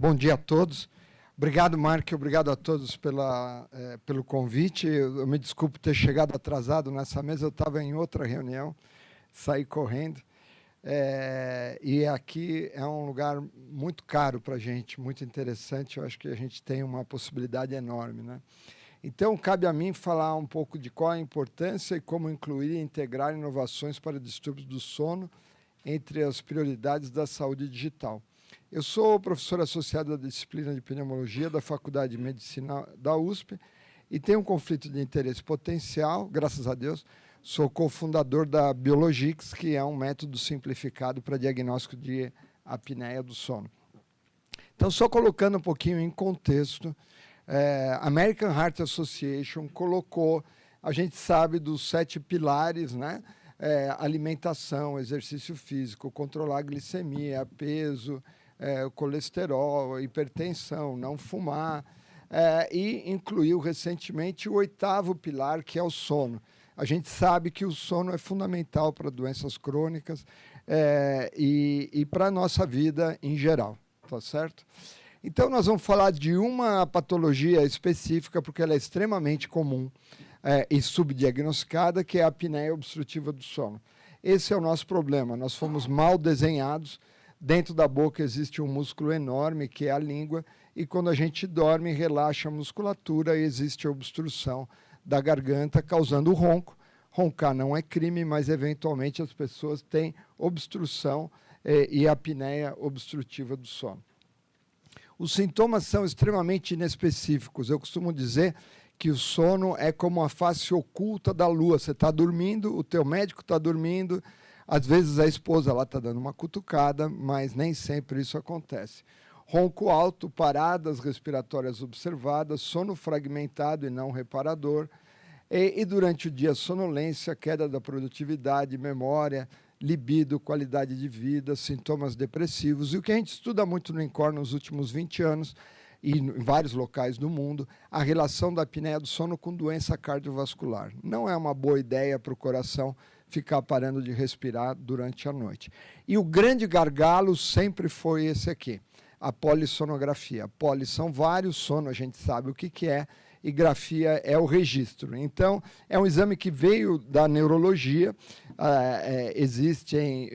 Bom dia a todos. Obrigado, Mark, obrigado a todos pelo convite. Eu me desculpo ter chegado atrasado nessa mesa, eu estava em outra reunião, saí correndo. E aqui é um lugar muito caro para a gente, muito interessante. Eu acho que a gente tem uma possibilidade enorme, né? Então, cabe a mim falar um pouco de qual a importância e como incluir e integrar inovações para distúrbios do sono entre as prioridades da saúde digital. Eu sou professor associado da disciplina de pneumologia da Faculdade de Medicina da USP e tenho um conflito de interesse potencial, graças a Deus. Sou cofundador da Biologix, que é um método simplificado para diagnóstico de apneia do sono. Então, só colocando um pouquinho em contexto, American Heart Association colocou, a gente sabe dos 7 pilares, né? Alimentação, exercício físico, controlar a glicemia, peso, colesterol, hipertensão, não fumar, e incluiu recentemente o 8º pilar, que é o sono. A gente sabe que o sono é fundamental para doenças crônicas e para a nossa vida em geral, tá certo? Então, nós vamos falar de uma patologia específica, porque ela é extremamente comum e subdiagnosticada, que é a apneia obstrutiva do sono. Esse é o nosso problema, nós fomos mal desenhados. Dentro da boca existe um músculo enorme, que é a língua, e quando a gente dorme, relaxa a musculatura e existe a obstrução da garganta, causando o ronco. Roncar não é crime, mas eventualmente as pessoas têm obstrução e apneia obstrutiva do sono. Os sintomas são extremamente inespecíficos. Eu costumo dizer que o sono é como a face oculta da lua. Você está dormindo, o teu médico está dormindo, às vezes a esposa lá está dando uma cutucada, mas nem sempre isso acontece. Ronco alto, paradas respiratórias observadas, sono fragmentado e não reparador, e durante o dia sonolência, queda da produtividade, memória, libido, qualidade de vida, sintomas depressivos. E o que a gente estuda muito no INCOR nos últimos 20 anos, e em vários locais do mundo, a relação da apneia do sono com doença cardiovascular. Não é uma boa ideia para o coração ficar parando de respirar durante a noite. E o grande gargalo sempre foi esse aqui, a polissonografia. Poli são vários, sono a gente sabe o que é, e grafia é o registro. Então, é um exame que veio da neurologia, existem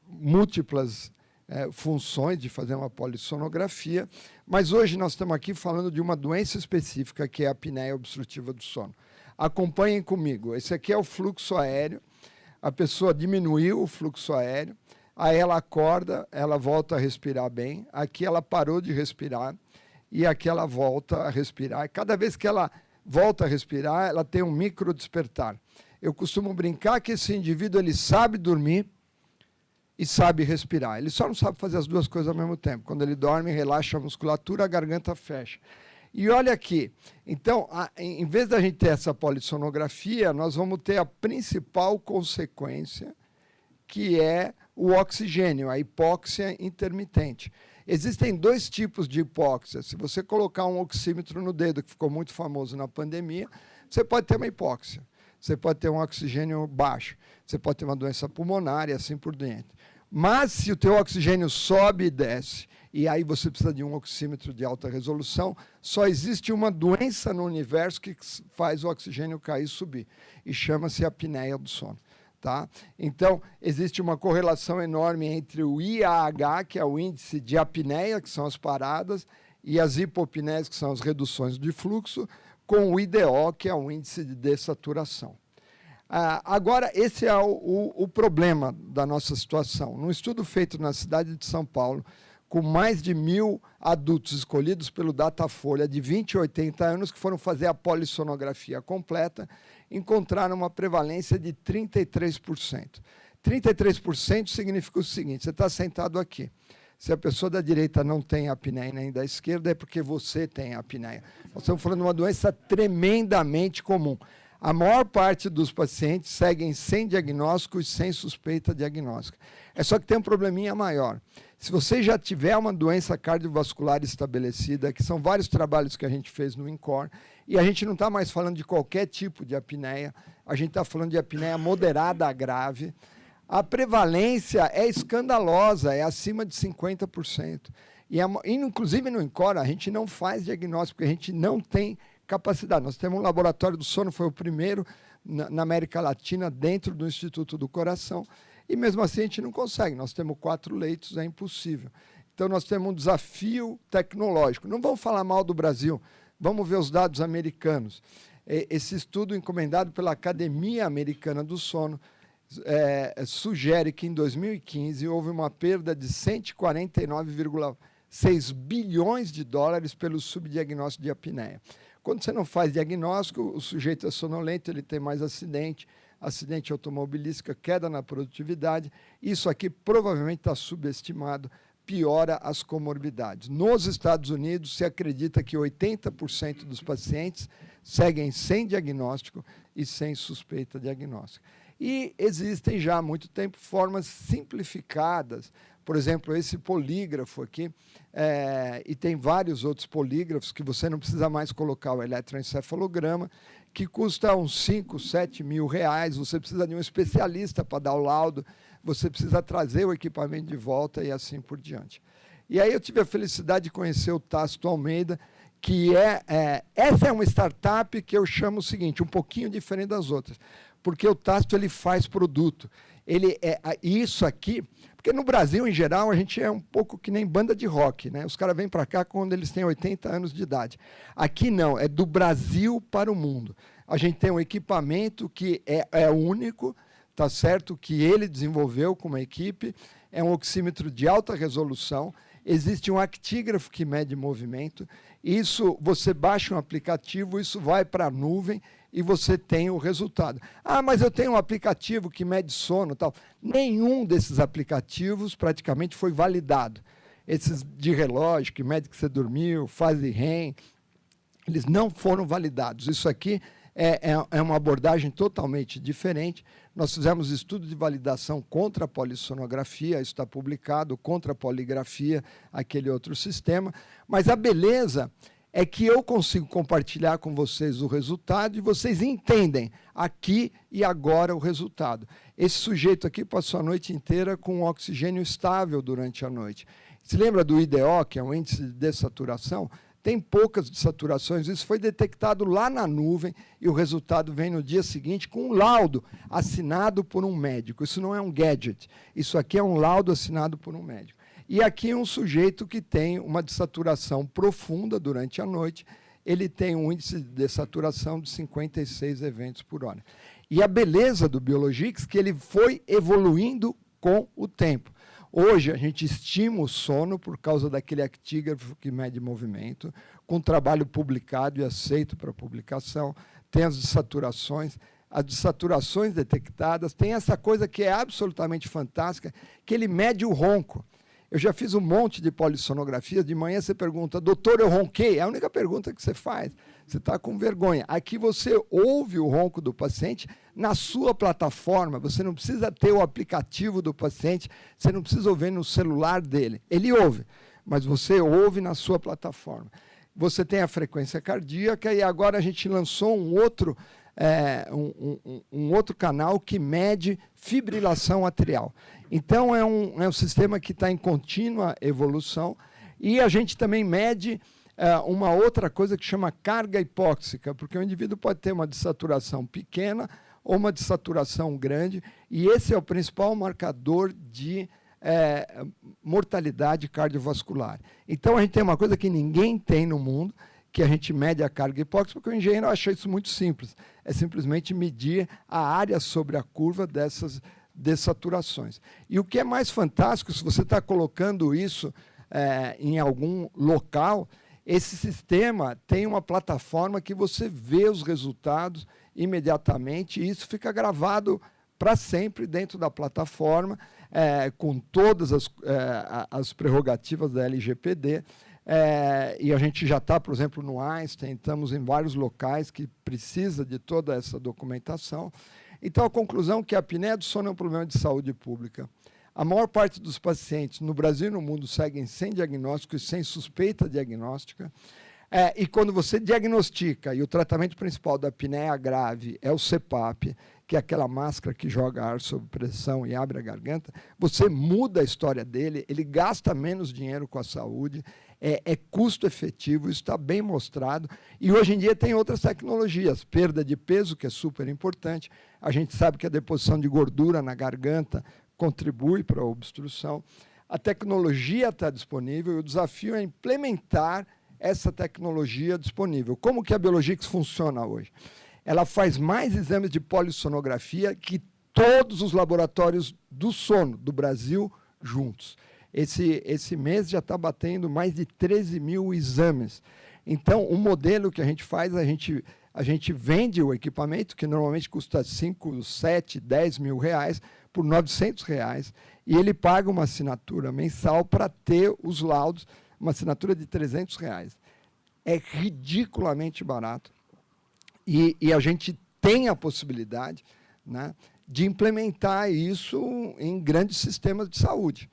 múltiplas funções de fazer uma polissonografia, mas hoje nós estamos aqui falando de uma doença específica, que é a apneia obstrutiva do sono. Acompanhem comigo. Esse aqui é o fluxo aéreo. A pessoa diminuiu o fluxo aéreo, aí ela acorda, ela volta a respirar bem, aqui ela parou de respirar, e aqui ela volta a respirar. Cada vez que ela volta a respirar, ela tem um micro despertar. Eu costumo brincar que esse indivíduo ele sabe dormir e sabe respirar. Ele só não sabe fazer as duas coisas ao mesmo tempo. Quando ele dorme, relaxa a musculatura, a garganta fecha. E olha aqui, então, em vez da gente ter essa polissonografia, nós vamos ter a principal consequência, que é o oxigênio, a hipóxia intermitente. Existem 2 tipos de hipóxia. Se você colocar um oxímetro no dedo, que ficou muito famoso na pandemia, você pode ter uma hipóxia. Você pode ter um oxigênio baixo. Você pode ter uma doença pulmonar e assim por diante. Mas, se o teu oxigênio sobe e desce, e aí você precisa de um oxímetro de alta resolução, só existe uma doença no universo que faz o oxigênio cair e subir, e chama-se apneia do sono. Tá? Então, existe uma correlação enorme entre o IAH, que é o índice de apneia, que são as paradas, e as hipopneias, que são as reduções de fluxo, com o IDO, que é o índice de dessaturação. Agora, esse é o problema da nossa situação. Num estudo feito na cidade de São Paulo, com mais de 1.000 adultos escolhidos pelo Datafolha de 20 e 80 anos, que foram fazer a polissonografia completa, encontraram uma prevalência de 33%. 33% significa o seguinte: você está sentado aqui. Se a pessoa da direita não tem apneia nem da esquerda, é porque você tem apneia. Nós estamos falando de uma doença tremendamente comum. A maior parte dos pacientes seguem sem diagnóstico e sem suspeita diagnóstica. É só que tem um probleminha maior. Se você já tiver uma doença cardiovascular estabelecida, que são vários trabalhos que a gente fez no INCOR, e a gente não está mais falando de qualquer tipo de apneia, a gente está falando de apneia moderada a grave, a prevalência é escandalosa, é acima de 50%. Inclusive no INCOR, a gente não faz diagnóstico, porque a gente não tem capacidade. Nós temos um laboratório do sono, foi o primeiro na América Latina, dentro do Instituto do Coração, e mesmo assim a gente não consegue. Nós temos 4 leitos, é impossível. Então, nós temos um desafio tecnológico. Não vamos falar mal do Brasil, vamos ver os dados americanos. Esse estudo encomendado pela Academia Americana do Sono sugere que, em 2015, houve uma perda de 149,6 bilhões de dólares pelo subdiagnóstico de apneia. Quando você não faz diagnóstico, o sujeito é sonolento, ele tem mais acidente automobilístico, queda na produtividade. Isso aqui provavelmente está subestimado, piora as comorbidades. Nos Estados Unidos, se acredita que 80% dos pacientes seguem sem diagnóstico e sem suspeita diagnóstica. E existem já há muito tempo formas simplificadas, por exemplo, esse polígrafo aqui, e tem vários outros polígrafos que você não precisa mais colocar o eletroencefalograma, que custa uns 5, 7 mil reais, você precisa de um especialista para dar o laudo, você precisa trazer o equipamento de volta e assim por diante. E aí eu tive a felicidade de conhecer o Tácito Almeida, que essa é uma startup que eu chamo o seguinte, um pouquinho diferente das outras, porque o Tácito ele faz produto. Isso aqui, porque no Brasil, em geral, a gente é um pouco que nem banda de rock, né? Os caras vêm para cá quando eles têm 80 anos de idade. Aqui não, é do Brasil para o mundo. A gente tem um equipamento que é único, tá certo? Que ele desenvolveu com uma equipe, é um oxímetro de alta resolução, existe um actígrafo que mede movimento, isso, você baixa um aplicativo, isso vai para a nuvem e você tem o resultado. Ah, mas eu tenho um aplicativo que mede sono e tal. Nenhum desses aplicativos praticamente foi validado. Esses de relógio, que mede que você dormiu, fase REM, eles não foram validados. Isso aqui é uma abordagem totalmente diferente. Nós fizemos estudo de validação contra a polissonografia, isso está publicado, contra a poligrafia, aquele outro sistema. Mas a beleza é que eu consigo compartilhar com vocês o resultado e vocês entendem aqui e agora o resultado. Esse sujeito aqui passou a noite inteira com oxigênio estável durante a noite. Se lembra do IDO, que é o índice de dessaturação? Tem poucas dessaturações, isso foi detectado lá na nuvem e o resultado vem no dia seguinte com um laudo assinado por um médico. Isso não é um gadget, isso aqui é um laudo assinado por um médico. E aqui um sujeito que tem uma dessaturação profunda durante a noite, ele tem um índice de dessaturação de 56 eventos por hora. E a beleza do Biologix é que ele foi evoluindo com o tempo. Hoje, a gente estima o sono por causa daquele actígrafo que mede movimento, com trabalho publicado e aceito para publicação, tem as dessaturações detectadas, tem essa coisa que é absolutamente fantástica, que ele mede o ronco. Eu já fiz um monte de polissonografias, de manhã você pergunta, doutor, eu ronquei? É a única pergunta que você faz. Você está com vergonha. Aqui você ouve o ronco do paciente na sua plataforma, você não precisa ter o aplicativo do paciente, você não precisa ouvir no celular dele. Ele ouve, mas você ouve na sua plataforma. Você tem a frequência cardíaca e agora a gente lançou um outro canal que mede fibrilação atrial. Então, é um sistema que está em contínua evolução e a gente também mede uma outra coisa que chama carga hipóxica, porque o indivíduo pode ter uma dessaturação pequena ou uma dessaturação grande, e esse é o principal marcador de mortalidade cardiovascular. Então, a gente tem uma coisa que ninguém tem no mundo, que a gente mede a carga hipóxica, porque o engenheiro acha isso muito simples. É simplesmente medir a área sobre a curva dessas dessaturações. E o que é mais fantástico, se você está colocando isso em algum local, esse sistema tem uma plataforma que você vê os resultados imediatamente, e isso fica gravado para sempre dentro da plataforma, com todas as prerrogativas da LGPD, e a gente já está, por exemplo, no Einstein, estamos em vários locais que precisa de toda essa documentação. Então, a conclusão é que a apneia do sono é um problema de saúde pública. A maior parte dos pacientes no Brasil e no mundo seguem sem diagnóstico e sem suspeita diagnóstica. E quando você diagnostica, e o tratamento principal da apneia grave é o CPAP, que é aquela máscara que joga ar sob pressão e abre a garganta, você muda a história dele, ele gasta menos dinheiro com a saúde, é custo efetivo, isso está bem mostrado. E hoje em dia tem outras tecnologias, perda de peso, que é super importante. A gente sabe que a deposição de gordura na garganta contribui para a obstrução. A tecnologia está disponível e o desafio é implementar essa tecnologia disponível. Como que a Biologix funciona hoje? Ela faz mais exames de polissonografia que todos os laboratórios do sono do Brasil juntos. Esse mês já está batendo mais de 13 mil exames. Então, o modelo que a gente faz, a gente vende o equipamento, que normalmente custa 5, 7, 10 mil reais, por 900 reais, e ele paga uma assinatura mensal para ter os laudos, uma assinatura de 300 reais. É ridiculamente barato. E a gente tem a possibilidade, né, de implementar isso em grandes sistemas de saúde,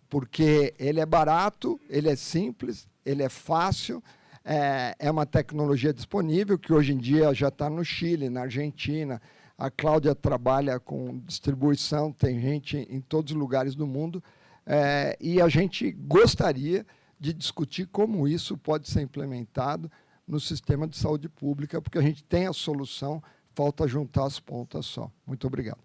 porque ele é barato, ele é simples, ele é fácil, é uma tecnologia disponível, que hoje em dia já está no Chile, na Argentina. A Cláudia trabalha com distribuição, tem gente em todos os lugares do mundo, e a gente gostaria de discutir como isso pode ser implementado no sistema de saúde pública, porque a gente tem a solução, falta juntar as pontas só. Muito obrigado.